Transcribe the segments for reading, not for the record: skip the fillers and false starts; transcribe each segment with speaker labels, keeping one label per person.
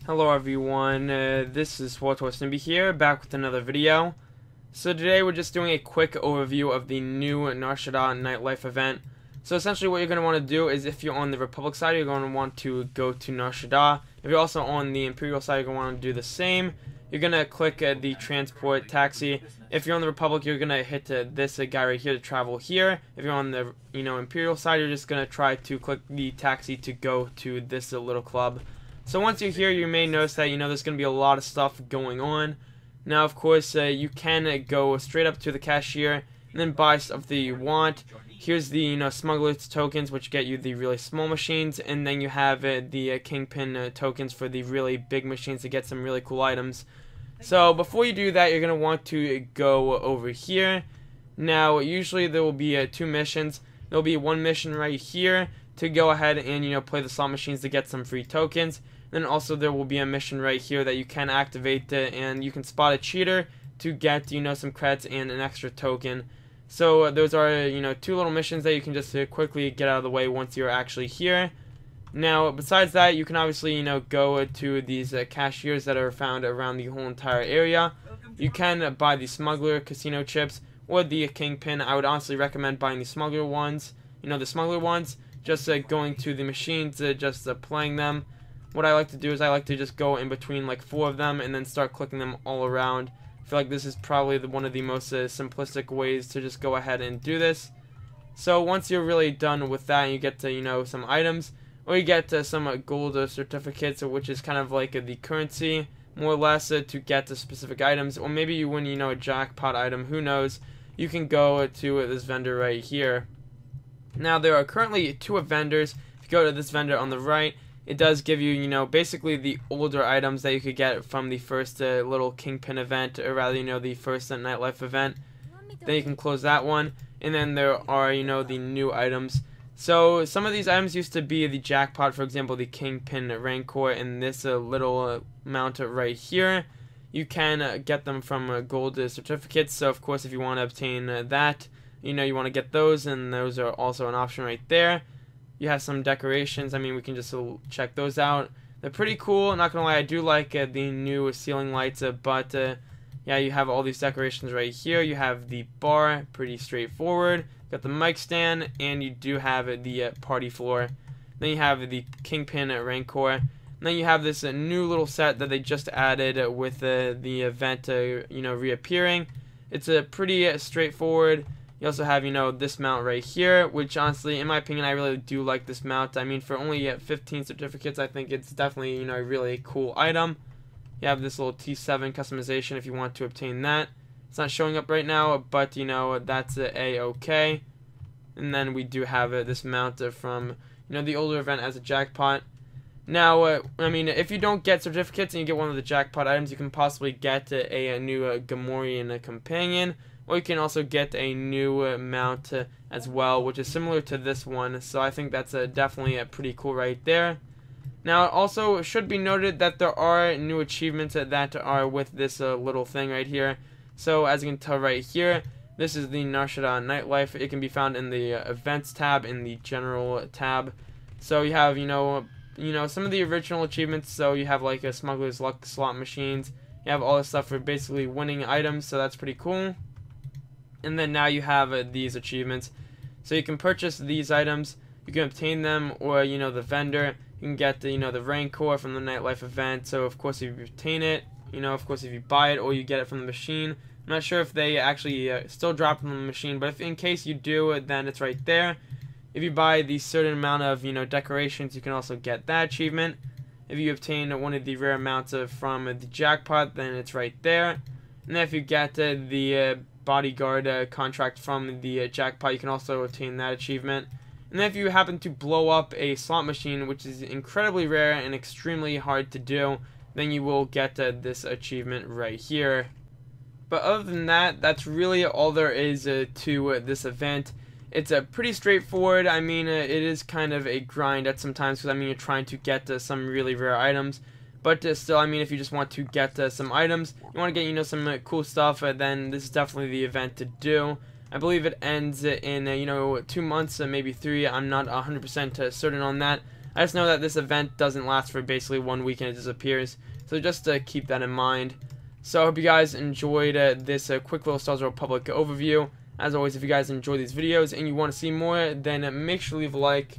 Speaker 1: Hello everyone, this is Supersnoopy here, back with another video. So today we're just doing a quick overview of the new SWTOR Nightlife event. So essentially what you're going to want to do is, if you're on the Republic side, you're going to want to go to SWTOR. If you're also on the Imperial side, you're going to want to do the same. You're going to click the transport taxi. If you're on the Republic, you're going to hit this guy right here to travel here. If you're on the Imperial side, you're just going to try to click the taxi to go to this little club. So once you're here, you may notice that there's going to be a lot of stuff going on. Now, of course, you can go straight up to the cashier and then buy stuff that you want. Here's the smuggler's tokens, which get you the really small machines, and then you have the kingpin tokens for the really big machines to get some really cool items. So before you do that, you're going to want to go over here. Now, usually there will be two missions. There will be one mission right here to go ahead and play the slot machines to get some free tokens. Then also there will be a mission right here that you can activate and you can spot a cheater to get some credits and an extra token. So those are two little missions that you can just quickly get out of the way once you're actually here. Now besides that, you can obviously go to these cashiers that are found around the whole entire area. You can buy the smuggler casino chips or the kingpin. I would honestly recommend buying the smuggler ones. The smuggler ones, just going to the machines, just playing them. What I like to do is I like to just go in between like 4 of them and then start clicking them all around. I feel like this is probably one of the most simplistic ways to just go ahead and do this. So once you're really done with that, you get to some items, or you get some gold certificates, which is kind of like the currency more or less to get to specific items, or maybe you win a jackpot item, who knows. You can go to this vendor right here. Now there are currently 2 vendors. If you go to this vendor on the right, it does give you, basically the older items that you could get from the first little Kingpin event, or rather, the first Nightlife event. Then you can close that one, and then there are, the new items. So some of these items used to be the jackpot, for example, the Kingpin Rancor and this little mount right here. You can get them from gold certificates, so of course if you want to obtain that, you want to get those, and those are also an option right there. You have some decorations. I mean, we can just check those out. They're pretty cool. Not gonna lie, I do like the new ceiling lights, but yeah, you have all these decorations right here. You have the bar, pretty straightforward. Got the mic stand, and you do have the party floor. Then you have the Kingpin Rancor. And then you have this new little set that they just added with the event, reappearing. It's a pretty straightforward. You also have, this mount right here, which honestly, in my opinion, I really do like this mount. I mean, for only 15 certificates, I think it's definitely, a really cool item. You have this little T7 customization if you want to obtain that. It's not showing up right now, but, that's A-okay. And then we do have this mount from, the older event as a jackpot. Now, I mean, if you don't get certificates and you get one of the jackpot items, you can possibly get a new Gamorrean companion. Or you can also get a new mount as well, which is similar to this one. So I think that's definitely pretty cool right there. Now, also, it should be noted that there are new achievements that are with this little thing right here. So as you can tell right here, this is the SWTOR Nightlife. It can be found in the Events tab, in the General tab. So you have, some of the original achievements. So you have like a Smuggler's Luck slot machines. You have all this stuff for basically winning items. So that's pretty cool. And then now you have these achievements. So you can purchase these items, you can obtain them, or the vendor. You can get the Rancor from the Nightlife event. So of course if you obtain it, of course if you buy it or you get it from the machine. I'm not sure if they actually still drop it from the machine, but if in case you do, then it's right there. If you buy the certain amount of decorations, you can also get that achievement. If you obtain one of the rare amounts from the jackpot, then it's right there. And then if you get the bodyguard contract from the jackpot, you can also obtain that achievement. And then if you happen to blow up a slot machine, which is incredibly rare and extremely hard to do, then you will get this achievement right here. But other than that, that's really all there is to this event. It's pretty straightforward. I mean, it is kind of a grind at some times, because I mean, you're trying to get some really rare items. But still, I mean, if you just want to get some items, you want to get, some cool stuff, then this is definitely the event to do. I believe it ends in, 2 months, maybe 3. I'm not 100% certain on that. I just know that this event doesn't last for basically 1 week and it disappears. So just to keep that in mind. So I hope you guys enjoyed this quick little Star Wars Republic overview. As always, if you guys enjoy these videos and you want to see more, then make sure to leave a like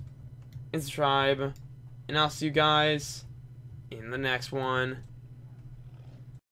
Speaker 1: and subscribe. And I'll see you guys in the next one.